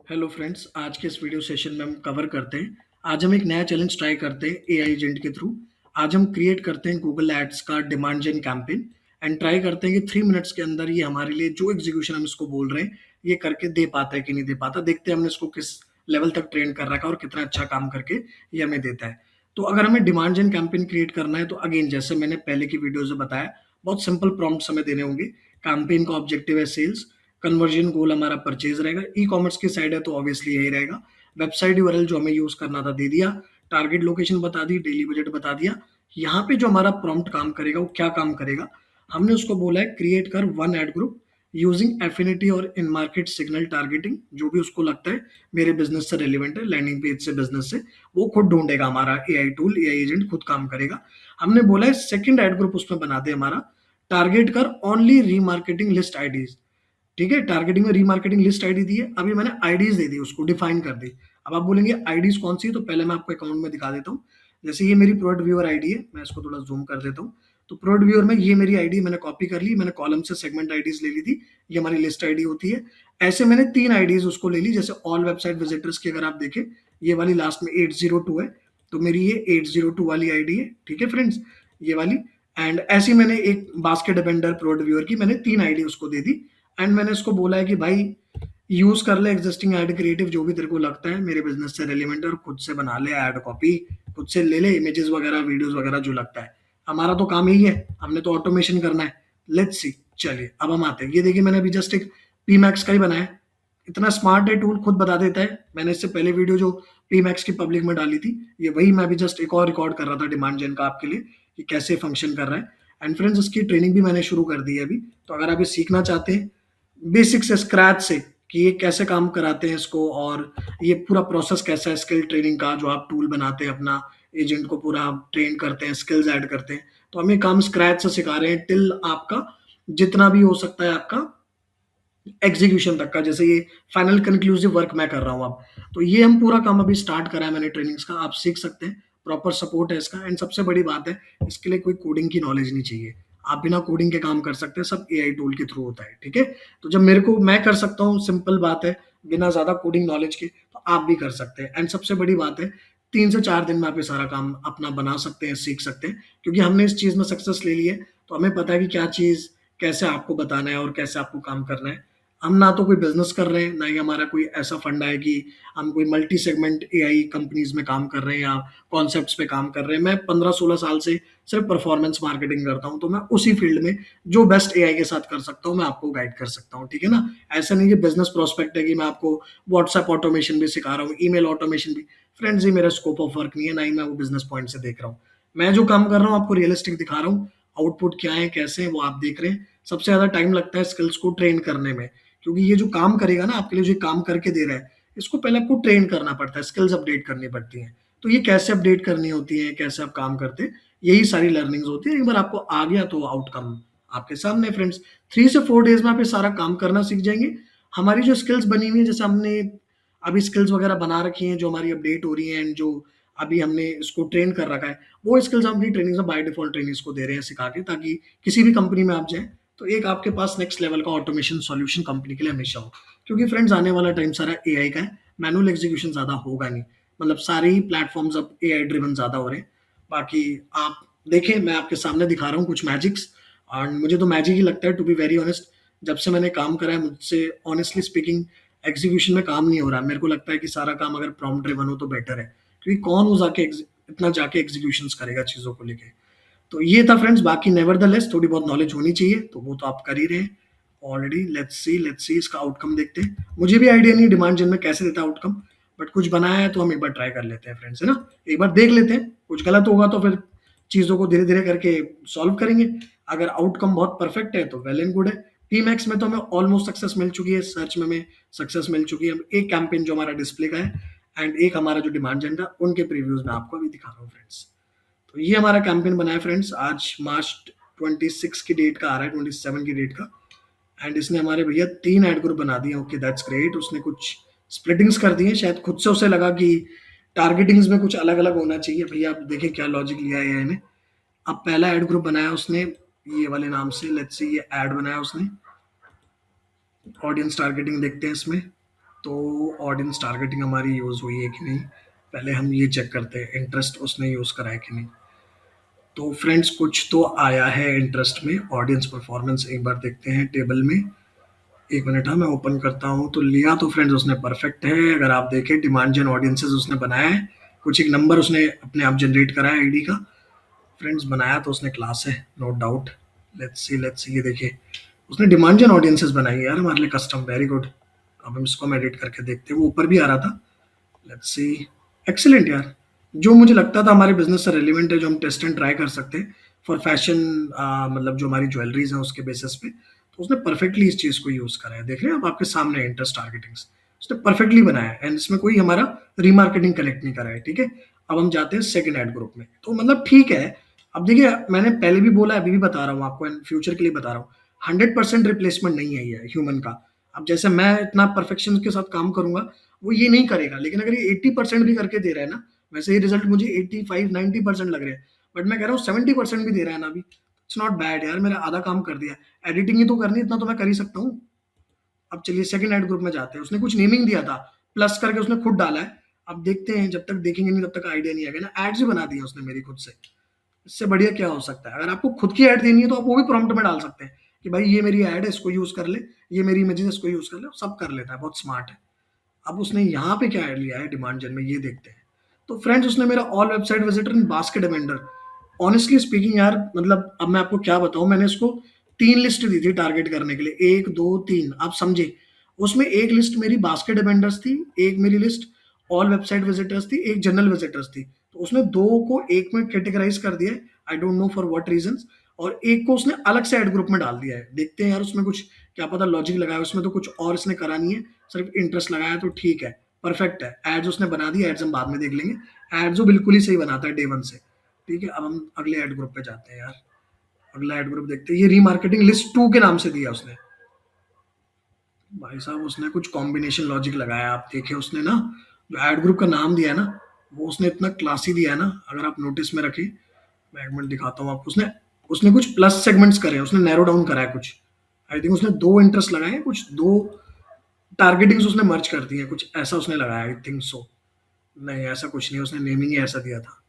Hello friends, आज के इस वीडियो सेशन में हम कवर करते हैं। आज हम एक नया चैलेंज ट्राई करते हैं एआई एजेंट के थ्रू। आज हम क्रिएट करते हैं गूगल एड्स का demand gen campaign and try करते हैं कि 3 मिनट्स के अंदर ये हमारे लिए जो एग्जीक्यूशन हम इसको बोल रहे हैं ये करके दे पाता है कि नहीं दे पाता। देखते हैं हमने इसको किस लेवल तक ट्रेन कर रखा है और कितना अच्छा काम करके ये हमें देता है। तो अगर हमें डिमांड जेन कैंपेन क्रिएट करना है तो अगेन जैसे मैंने पहले की वीडियोज में बताया, बहुत सिंपल प्रॉम्प्ट्स हमें देने होंगे। कैंपेन का ऑब्जेक्टिव है सेल्स, कन्वर्जन गोल हमारा परचेज रहेगा, ई कॉमर्स की साइड है तो ऑब्वियसली यही रहेगा। वेबसाइट यूआरएल जो हमें यूज करना था दे दिया, टारगेट लोकेशन बता दी, डेली बजट बता दिया। यहाँ पे जो हमारा प्रॉम्प्ट काम करेगा वो क्या काम करेगा, हमने उसको बोला है क्रिएट कर one ad group using affinity और इन मार्केट सिग्नल टारगेटिंग। जो भी उसको लगता है मेरे बिजनेस से रेलिवेंट है, लैंडिंग पेज से, बिजनेस से, वो खुद ढूंढेगा। हमारा एआई टूल, एआई एजेंट खुद काम करेगा। हमने बोला है सेकंड एड ग्रुप उसमें बना दे हमारा, टारगेट कर ओनली रीमार्केटिंग लिस्ट आईडीज। ठीक है, टारगेटिंग में रीमार्केटिंग लिस्ट आईडी दी है, अभी मैंने आईडीज दे दी, उसको डिफाइन कर दी। अब आप बोलेंगे आईडीज कौन सी है, तो पहले मैं आपको अकाउंट में दिखा देता हूँ। जैसे ये मेरी प्रोडक्ट व्यूअर आईडी है, मैं इसको थोड़ा जूम कर देता हूँ। तो प्रोडक्ट व्यूअर में ये मेरी आईडी मैंने कॉपी कर ली, मैंने कॉलम से सेगमेंट आईडीज ले ली थी, ये हमारी लिस्ट आईडी होती है। ऐसे मैंने 3 आईडीज उसको ले ली। जैसे ऑल वेबसाइट विजिटर्स की अगर आप देखें, ये वाली लास्ट में 802 है, तो मेरी ये 802 वाली आईडी है। ठीक है फ्रेंड्स, ये वाली। एंड ऐसी मैंने एक बास्केट वेंडर प्रोडक्ट व्यूअर की मैंने 3 आईडी उसको दे दी। एंड मैंने इसको बोला है कि भाई यूज कर ले एग्जिस्टिंग एड क्रिएटिव जो भी तेरे को लगता है मेरे बिजनेस से रेलिवेंट है, और खुद से बना ले एड कॉपी, खुद से ले ले इमेजेस वगैरह, वीडियोस वगैरह जो लगता है। हमारा तो काम यही है, हमने तो ऑटोमेशन करना है। लेट्स सी, चलिए अब हम आते हैं। ये देखिए मैंने अभी जस्ट एक पीमैक्स का ही बनाया है। इतना स्मार्ट है टूल, खुद बता देता है। मैंने इससे पहले वीडियो जो पीमैक्स की पब्लिक में डाली थी, ये वही मैं अभी जस्ट एक और रिकॉर्ड कर रहा था डिमांड जेन का आपके लिए, कि कैसे फंक्शन कर रहा है। एंड फ्रेंड्स, इसकी ट्रेनिंग भी मैंने शुरू कर दी है अभी। तो अगर आप ये सीखना चाहते हैं बेसिक से, स्क्रैच से, कि ये कैसे काम कराते हैं इसको, और ये पूरा प्रोसेस कैसा है स्किल ट्रेनिंग का, जो आप टूल बनाते हैं अपना एजेंट को पूरा ट्रेन करते हैं, स्किल्स ऐड करते हैं, तो हम ये काम स्क्रैच से सिखा रहे हैं टिल आपका जितना भी हो सकता है आपका एग्जीक्यूशन तक का। जैसे ये फाइनल कंक्लूसिव वर्क मैं कर रहा हूँ अब, तो ये हम पूरा काम अभी स्टार्ट करा है मैंने ट्रेनिंग्स का, आप सीख सकते हैं। प्रॉपर सपोर्ट है इसका। एंड सबसे बड़ी बात है, इसके लिए कोई कोडिंग की नॉलेज नहीं चाहिए। आप बिना कोडिंग के काम कर सकते हैं, सब एआई टूल के थ्रू होता है। ठीक है, तो जब मेरे को मैं कर सकता हूँ, सिंपल बात है, बिना ज्यादा कोडिंग नॉलेज के, तो आप भी कर सकते हैं। एंड सबसे बड़ी बात है, 3 से 4 दिन में आप ये सारा काम अपना बना सकते हैं, सीख सकते हैं, क्योंकि हमने इस चीज में सक्सेस ले ली है। तो हमें पता है कि क्या चीज कैसे आपको बताना है और कैसे आपको काम करना है। हम ना तो कोई बिजनेस कर रहे हैं, ना ही हमारा कोई ऐसा फंड है कि हम कोई मल्टी सेगमेंट एआई कंपनीज में काम कर रहे हैं या कॉन्सेप्ट्स पे काम कर रहे हैं। मैं 15-16 साल से सिर्फ परफॉर्मेंस मार्केटिंग करता हूं, तो मैं उसी फील्ड में जो बेस्ट एआई के साथ कर सकता हूं मैं आपको गाइड कर सकता हूं। ठीक है ना, ऐसा नहीं कि बिजनेस प्रोस्पेक्ट है कि मैं आपको व्हाट्सएप ऑटोमेशन भी सिखा रहा हूँ, ईमेल ऑटोमेशन भी। फ्रेंड्स, ये मेरा स्कोप ऑफ वर्क नहीं है, ना ही मैं वो बिजनेस पॉइंट से देख रहा हूँ। मैं जो काम कर रहा हूँ आपको रियलिस्टिक दिखा रहा हूँ, आउटपुट क्या है कैसे है वो आप देख रहे हैं। सबसे ज्यादा टाइम लगता है स्किल्स को ट्रेन करने में, क्योंकि ये जो काम करेगा ना आपके लिए, जो काम करके दे रहा है, इसको पहले आपको ट्रेन करना पड़ता है, स्किल्स अपडेट करनी पड़ती हैं। तो ये कैसे अपडेट करनी होती है, कैसे आप काम करते हैं, यही सारी लर्निंग्स होती है। एक बार आपको आ गया तो आउटकम आपके सामने फ्रेंड्स। 3 से 4 डेज में आप ये सारा काम करना सीख जाएंगे। हमारी जो स्किल्स बनी हुई है, जैसे हमने अभी स्किल्स वगैरह बना रखी हैं जो हमारी अपडेट हो रही हैं, एंड जो अभी हमने इसको ट्रेन कर रखा है, वो स्किल्स हम अपनी ट्रेनिंग में बाय डिफॉल्ट ट्रेनिंग्स को दे रहे हैं सिखा के, ताकि किसी भी कंपनी में आप जाएं तो एक आपके पास नेक्स्ट लेवल का ऑटोमेशन सॉल्यूशन कंपनी के लिए हमेशा हो। क्योंकि फ्रेंड्स, आने वाला टाइम सारा एआई का है, मैनुअल एग्जीक्यूशन ज्यादा होगा नहीं। मतलब सारे ही प्लेटफॉर्म्स अब एआई ड्रिवन ज्यादा हो रहे हैं। बाकी आप देखें, मैं आपके सामने दिखा रहा हूँ कुछ मैजिक्स, और मुझे तो मैजिक ही लगता है टू बी वेरी ऑनेस्ट। जब से मैंने काम करा है, मुझसे ऑनेस्टली स्पीकिंग एग्जीक्यूशन में काम नहीं हो रहा है। मेरे को लगता है कि सारा काम अगर प्रॉम्प्ट ड्रिवन हो तो बेटर है, क्योंकि कौन वो जाके इतना जाके एग्जीक्यूशन करेगा चीजों को लेके। तो ये था फ्रेंड्स। बाकी नेवरदलेस थोड़ी बहुत नॉलेज होनी चाहिए, तो वो तो आप कर ही रहे हैं ऑलरेडी। लेट्स सी इसका आउटकम देखते हैं। मुझे भी आइडिया नहीं डिमांड जेन में कैसे देता है आउटकम, बट कुछ बनाया है तो हम एक बार ट्राई कर लेते हैं फ्रेंड्स, है ना। एक बार देख लेते हैं, कुछ गलत होगा तो फिर चीजों को धीरे धीरे करके सॉल्व करेंगे। अगर आउटकम बहुत परफेक्ट है तो वेल एंड गुड है। पीमैक्स में तो हमें ऑलमोस्ट सक्सेस मिल चुकी है, सर्च में हमें सक्सेस मिल चुकी है। एक कैंपेन जो हमारा डिस्प्ले का है, एंड एक हमारा जो डिमांड जेन था, उनके प्रीव्यूज में आपको अभी दिखा रहा हूँ फ्रेंड्स। तो ये हमारा कैंपेन बना है फ्रेंड्स। आज मार्च 26 की डेट का आ रहा है, 27 की डेट का। एंड इसने हमारे भैया 3 ऐड ग्रुप बना दिए। Okay, that's great. उसने कुछ स्प्लिटिंग्स कर दी है, शायद खुद से उसे लगा कि टारगेटिंग्स में कुछ अलग अलग होना चाहिए। भैया आप देखें क्या लॉजिक लिया है इन्हें। अब पहला ऐड ग्रुप बनाया उसने ये वाले नाम से, लेट्स सी, ये ऐड बनाया उसने। ऑडियंस टारगेटिंग देखते हैं इसमें। तो ऑडियंस टारगेटिंग हमारी यूज़ हुई है कि नहीं, पहले हम ये चेक करते हैं इंटरेस्ट उसने यूज़ करा है कि नहीं। तो फ्रेंड्स कुछ तो आया है इंटरेस्ट में, ऑडियंस परफॉर्मेंस एक बार देखते हैं टेबल में। 1 मिनट, हाँ, मैं ओपन करता हूँ। तो लिया तो फ्रेंड्स उसने परफेक्ट है। अगर आप देखें डिमांड जेन ऑडियंसेस उसने बनाया है, कुछ एक नंबर उसने अपने आप जनरेट करा है आईडी का। फ्रेंड्स बनाया तो उसने क्लास है, नो डाउट। लेट्स सी, ये देखिए उसने डिमांड जेन ऑडियंसेस बनाई है यार हमारे लिए कस्टम, वेरी गुड। अब हम इसको हम एडिट करके देखते हैं, वो ऊपर भी आ रहा था। लेट्स सी, एक्सीलेंट यार। जो मुझे लगता था हमारे बिजनेस से रिलेवेंट है, जो हम टेस्ट एंड ट्राई कर सकते हैं फॉर फैशन, मतलब जो हमारी ज्वेलरीज हैं उसके बेसिस पे, तो उसने परफेक्टली इस चीज को यूज करा है। देख रहे हैं आप, आपके सामने इंटरेस्ट टारगेटिंग्स उसने परफेक्टली बनाया है, एंड इसमें कोई हमारा रीमार्केटिंग कलेक्ट नहीं करा है। ठीक है, अब हम जाते हैं सेकंड एड ग्रुप में। तो मतलब ठीक है। अब देखिए, मैंने पहले भी बोला, अभी भी बता रहा हूँ आपको, एंड फ्यूचर के लिए बता रहा हूँ, 100% रिप्लेसमेंट नहीं है ये ह्यूमन का। अब जैसे मैं इतना परफेक्शन के साथ काम करूंगा, वो ये नहीं करेगा। लेकिन अगर ये 80% भी करके दे रहा है ना, वैसे ये रिजल्ट मुझे 85-90% लग रहे हैं, बट मैं कह रहा हूँ 70% भी दे रहा है ना अभी, इट्स नॉट बैड यार। मेरा आधा काम कर दिया। एडिटिंग ही तो करनी, इतना तो मैं कर ही सकता हूँ। अब चलिए सेकंड एड ग्रुप में जाते हैं। उसने कुछ नेमिंग दिया था, प्लस करके उसने खुद डाला है। अब देखते हैं, जब तक देखेंगे नहीं तब तक आइडिया नहीं आएगा ना। एड्स ही बना दिया उसने मेरी खुद से, इससे बढ़िया क्या हो सकता है। अगर आपको खुद की ऐड देनी है तो आप वो भी प्रॉम्प्ट में डाल सकते हैं कि भाई ये मेरी ऐड है, इसको यूज कर ले, ये मेरी इमेजेस, इसको यूज कर ले, सब कर लेता है, बहुत स्मार्ट है। अब उसने यहाँ पे क्या ऐड लिया है डिमांड जन में, ये देखते हैं। तो फ्रेंड्स उसने मेरा ऑल वेबसाइट विजिटर इन बास्केट वेंडर, ऑनेस्टली स्पीकिंग यार, मतलब अब मैं आपको क्या बताऊं, मैंने इसको 3 लिस्ट दी थी टारगेट करने के लिए, 1 2 3, आप समझे। उसमें एक लिस्ट मेरी बास्केट वेंडर्स थी, एक मेरी लिस्ट ऑल वेबसाइट विजिटर्स थी, एक जनरल विजिटर्स थी। तो उसने दो को एक में कैटेगराइज कर दिया है, I don't know for what reasons. और एक को उसने अलग से एड ग्रुप में डाल दिया है। देखते हैं यार उसमें कुछ, क्या पता लॉजिक लगाया उसमें, तो कुछ और इसने करा नहीं है, सिर्फ इंटरेस्ट लगाया। तो ठीक है, परफेक्ट है। एड्स उसने बना दी, एड्स हम बाद में देख लेंगे। एड्स वो बिल्कुल ही सही बनाता है डे वन से। ठीक है, अब हम अगले एड ग्रुप पे जाते हैं यार। अगला एड ग्रुप देखते हैं, ये रीमार्केटिंग लिस्ट 2 के नाम से दिया उसने। भाई साहब उसने कुछ कॉम्बिनेशन लॉजिक लगाया। आप देखे उसने ना, जो एड ग्रुप का नाम दिया है ना, वो उसने इतना क्लासी दिया है ना। अगर आप नोटिस में रखें, मैं एक मिनट दिखाता हूँ आपको। उसने उसने कुछ प्लस सेगमेंट्स करे हैं, उसने नैरो डाउन करा है कुछ। आई थिंक उसने 2 इंटरेस्ट लगाए हैं, कुछ 2 टारगेटिंग्स उसने मर्ज कर दी है, कुछ ऐसा उसने लगाया, आई थिंक सो। नहीं, ऐसा कुछ नहीं, उसने नेमिंग ही ऐसा दिया था।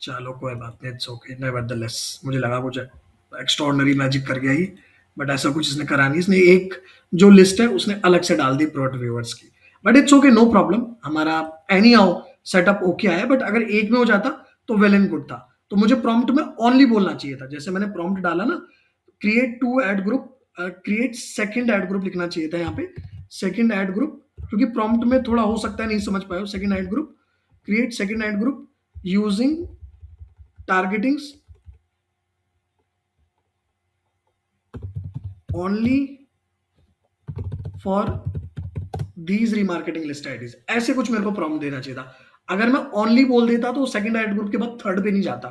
चलो कोई बात नहीं, इट्स ओके, नेवरदलेस। मुझे लगा कुछ एक्स्ट्रॉर्डनरी मैजिक कर गया ये, बट ऐसा कुछ इसने करा नहीं। इसने एक जो लिस्ट है उसने अलग से डाल दी प्रोट व्यूअर्स की, but it's okay, no problem. हमारा एनी हाउ सेटअप ओके आया, बट अगर एक में हो जाता तो वेल एंड गुड था। तो मुझे प्रॉम्प्ट में ओनली बोलना चाहिए था, जैसे मैंने प्रॉम्प्ट डाला ना, create 2 ad group, create second ad group लिखना चाहिए था यहाँ पे, सेकंड एड ग्रुप। क्योंकि प्रॉम्प्ट में थोड़ा हो सकता है नहीं समझ पाए हो। Second ad group, create second ad group using targetings only for these remarketing list IDs, ऐसे कुछ मेरे को प्रॉम्प्ट देना चाहिए था। अगर मैं ओनली बोल देता तो सेकंड एड ग्रुप के बाद थर्ड पे नहीं जाता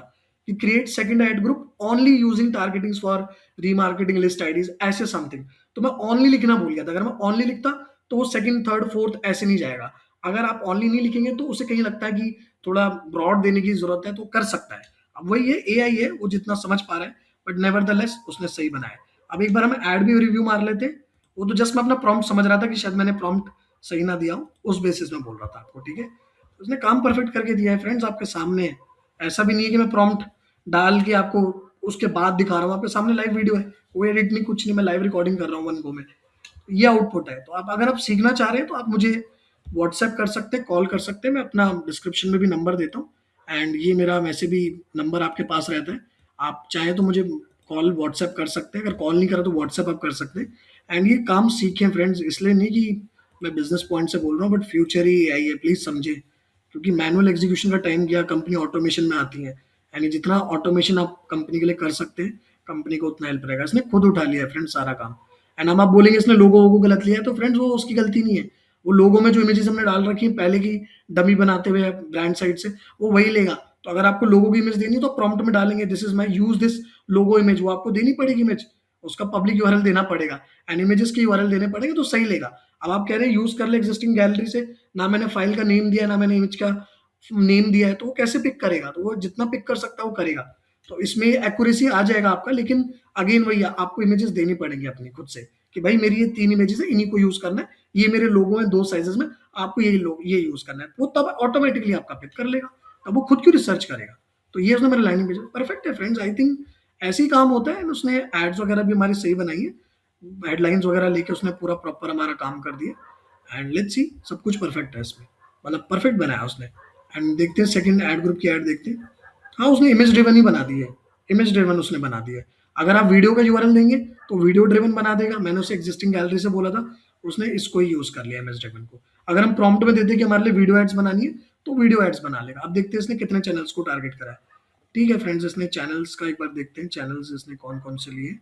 कि create second ad group only using targetings for remarketing list IDs, ऐसे समथिंग। तो मैं ओनली लिखना भूल गया था। अगर मैं ओनली लिखता तो वो सेकंड थर्ड फोर्थ ऐसे नहीं जाएगा। अगर आप ओनली नहीं लिखेंगे तो उसे कहीं लगता है कि थोड़ा ब्रॉड देने की जरूरत है, तो कर सकता है। अब वही है, एआई है, वो जितना समझ पा रहा है, बट नेवरदलेस उसने सही बनाया। अब एक बार हम ऐड भी रिव्यू मार लेते हैं। वो तो जस्ट मैं अपना प्रॉम्प्ट समझ रहा था कि शायद मैंने प्रॉम्प्ट सही ना दिया हो, उस बेसिस में बोल रहा था आपको। ठीक है, उसने काम परफेक्ट करके दिया है फ्रेंड्स, आपके सामने है। ऐसा भी नहीं है कि मैं प्रॉम्प्ट डाल के आपको उसके बाद दिखा रहा हूँ, आपके सामने लाइव वीडियो है, कोई एडिट नहीं, कुछ नहीं, मैं लाइव रिकॉर्डिंग कर रहा हूँ वन गो में। ये आउटपुट है। तो आप अगर आप सीखना चाह रहे हैं तो आप मुझे व्हाट्सएप कर सकते हैं, कॉल कर सकते हैं। मैं अपना डिस्क्रिप्शन में भी नंबर देता हूँ, एंड ये मेरा वैसे भी नंबर आपके पास रहता है। आप चाहें तो मुझे कॉल व्हाट्सएप कर सकते हैं, अगर कॉल नहीं करा तो व्हाट्सएप आप कर सकते हैं। एंड ये काम सीखें फ्रेंड्स, इसलिए नहीं कि मैं बिजनेस पॉइंट से बोल रहा हूँ, बट फ्यूचर ही आई है, प्लीज समझे। क्योंकि मैनुअल एग्जीक्यूशन का टाइम गया, कंपनी ऑटोमेशन में आती है। यानी जितना ऑटोमेशन आप कंपनी के लिए कर सकते हैं, कंपनी को उतना हेल्प रहेगा। इसने खुद उठा लिया है फ्रेंड्स सारा काम। एंड हम आप बोलेंगे इसने लोगो वोगो गलत लिया है, तो फ्रेंड्स वो उसकी गलती नहीं है। वो लोगो में जो इमेजेस हमने डाल रखी है पहले की, डमी बनाते हुए ब्रांड साइड से, वो वही लेगा। तो अगर आपको लोगो की इमेज देनी है तो प्रॉम्प्ट में डालेंगे this is my use this logo image, वो आपको देनी पड़ेगी इमेज, उसका पब्लिक यूआरएल देना पड़ेगा, एंड इमेजेस की यूआरएल देने पड़ेंगे, तो सही लेगा। अब आप कह रहे हैं यूज कर ले एग्जिस्टिंग गैलरी से, ना मैंने फाइल का नेम दिया, ना मैंने इमेज का नेम दिया है, तो वो कैसे पिक करेगा? तो वो जितना पिक कर सकता है वो करेगा। तो इसमें एक्यूरेसी आ जाएगा आपका, लेकिन अगेन वही आपको इमेजेस देनी पड़ेंगी अपनी खुद से कि भाई मेरी ये 3 इमेजेस है, इन्हीं को यूज करना है, ये मेरे लोगो हैं 2 साइजेस में, आपको ये यूज़ करना है। वो तब ऑटोमेटिकली आपका पिक कर लेगा, तब वो खुद क्यों रिसर्च करेगा। तो ये उसने मेरा लैंडिंग पेज परफेक्ट है फ्रेंड्स। आई थिंक ऐसे ही काम होता है। उसने एड्स वगैरह भी हमारी सही बनाई है, हेडलाइंस वगैरह लेके उसने पूरा प्रॉपर हमारा काम कर दिया एंड लेट्स सी सब कुछ परफेक्ट है इसमें, मतलब परफेक्ट बनाया उसने। एंड देखते हैं सेकंड एड ग्रुप की एड देखते हैं। हाँ, उसने इमेज ड्रिवन ही बना दी है, इमेज ड्रिवन उसने बना दी है। अगर आप वीडियो का यूआरएल देंगे तो वीडियो ड्रिवन बना देगा। मैंने उसे एग्जिस्टिंग गैलरी से बोला था, उसने इसको ही यूज कर लिया इमेज ड्रिवन को। अगर हम प्रॉम्प्ट में देते कि हमारे लिए वीडियो एड्स बनानी है तो वीडियो एड्स बना लेगा। अब देखते हैं इसने कितने चैनल्स को टारगेट करा है। ठीक है फ्रेंड्स, इसने चैनल्स का एक बार देखते हैं, चैनल्स इसने कौन कौन से लिए।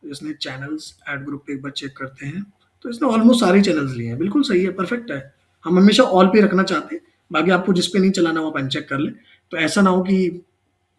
इसने चैनल्स ऐड ग्रुप पे एक बार चेक करते हैं, तो इसने ऑलमोस्ट सारे चैनल्स लिए हैं। बिल्कुल सही है, परफेक्ट है। हम हमेशा ऑल पे रखना चाहते हैं, बाकी आपको जिस पे नहीं चलाना वो आप अनचेक कर ले, तो ऐसा ना हो कि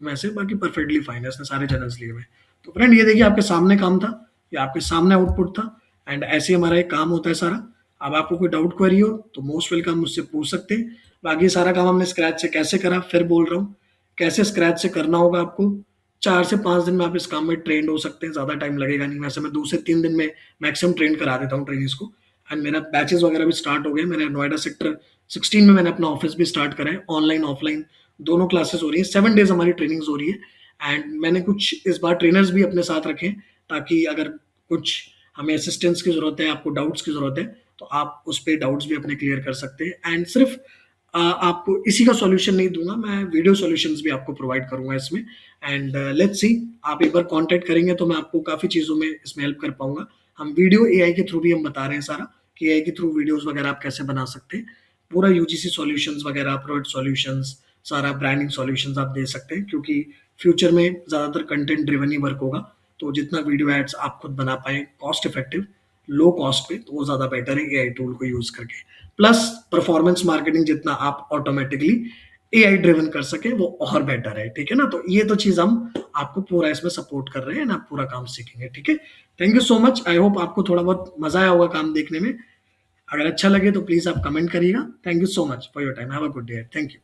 वैसे। बाकी परफेक्टली फाइन है, इसने सारे चैनल्स लिए हुए हैं। तो फ्रेंड ये देखिए आपके सामने काम था, ये आपके सामने आउटपुट था एंड ऐसे ही हमारा एक काम होता है सारा। अब आपको कोई डाउट क्वेरी हो तो मोस्ट वेलकम मुझसे पूछ सकते हैं। बाकी सारा काम हमने स्क्रैच से कैसे करा, फिर बोल रहा हूँ कैसे स्क्रैच से करना होगा आपको। 4 से 5 दिन में आप इस काम में ट्रेंड हो सकते हैं, ज़्यादा टाइम लगेगा नहीं। वैसे मैं 2 से 3 दिन में मैक्सिमम ट्रेन करा देता हूँ ट्रेनिंग्स को। एंड मेरा बैचेस वगैरह भी स्टार्ट हो गए। मेरे नोएडा सेक्टर 16 में मैंने अपना ऑफिस भी स्टार्ट करा है, ऑनलाइन ऑफलाइन दोनों क्लासेस हो रही है। 7 डेज हमारी ट्रेनिंग्स हो रही है एंड मैंने कुछ इस बार ट्रेनर्स भी अपने साथ रखे हैं, ताकि अगर कुछ हमें असिस्टेंस की ज़रूरत है, आपको डाउट्स की ज़रूरत है, तो आप उस पे डाउट्स भी अपने क्लियर कर सकते हैं। एंड सिर्फ आपको इसी का सॉल्यूशन नहीं दूंगा, मैं वीडियो सॉल्यूशंस भी आपको प्रोवाइड करूंगा इसमें। एंड लेट्स सी, आप एक बार कांटेक्ट करेंगे तो मैं आपको काफ़ी चीज़ों में इसमें हेल्प कर पाऊंगा। हम वीडियो एआई के थ्रू भी हम बता रहे हैं सारा, कि एआई के थ्रू वीडियोस वगैरह आप कैसे बना सकते हैं। पूरा यूजीसी सॉल्यूशंस वगैरह, प्रोडक्ट सॉल्यूशंस, सारा ब्रांडिंग सॉल्यूशंस आप दे सकते हैं, क्योंकि फ्यूचर में ज़्यादातर कंटेंट ड्रिवन ही वर्क होगा। तो जितना वीडियो एड्स आप खुद बना पाएँ कॉस्ट इफेक्टिव, लो कॉस्ट पे, तो वो ज़्यादा बेटर है एआई टूल को यूज़ करके। प्लस परफॉर्मेंस मार्केटिंग जितना आप ऑटोमेटिकली एआई ड्रिवन कर सके वो और बेटर है। ठीक है ना, तो ये तो चीज़ हम आपको पूरा इसमें सपोर्ट कर रहे हैं ना, आप पूरा काम सीखेंगे। ठीक है, thank you so much. I hope आपको थोड़ा बहुत मजा आया होगा काम देखने में। अगर अच्छा लगे तो प्लीज़ आप कमेंट करिएगा। Thank you so much for your time. Have a good day. Thank you.